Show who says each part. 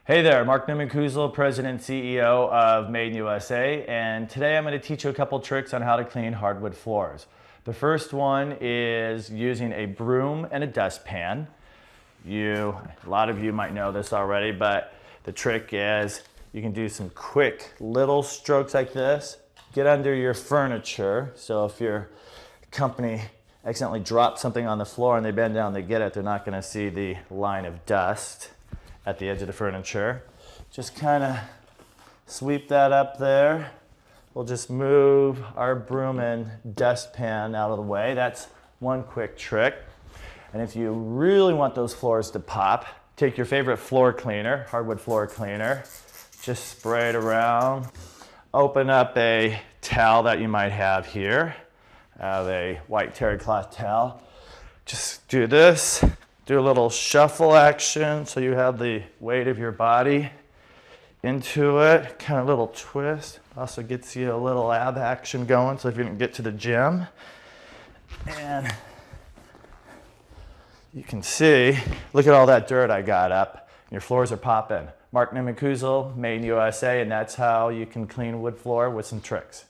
Speaker 1: Hey there, Mark Nimankuzal, President and CEO of Made in USA, and today I'm going to teach you a couple tricks on how to clean hardwood floors. The first one is using a broom and a dustpan. A lot of you might know this already, but the trick is you can do some quick little strokes like this. Get under your furniture, so if your company accidentally drops something on the floor and they bend down to get it, they're not going to see the line of dust at the edge of the furniture. Just kind of sweep that up there. We'll just move our broom and dustpan out of the way. That's one quick trick. And if you really want those floors to pop, take your favorite floor cleaner, hardwood floor cleaner, just spray it around. Open up a towel that you might have here. I have a white terry cloth towel. Just do this. Do a little shuffle action so you have the weight of your body into it. Kind of little twist. Also gets you a little ab action going, so if you didn't get to the gym. And you can see, look at all that dirt I got up. Your floors are popping. Mark Nimankuzal, Made in USA, and that's how you can clean wood floor with some tricks.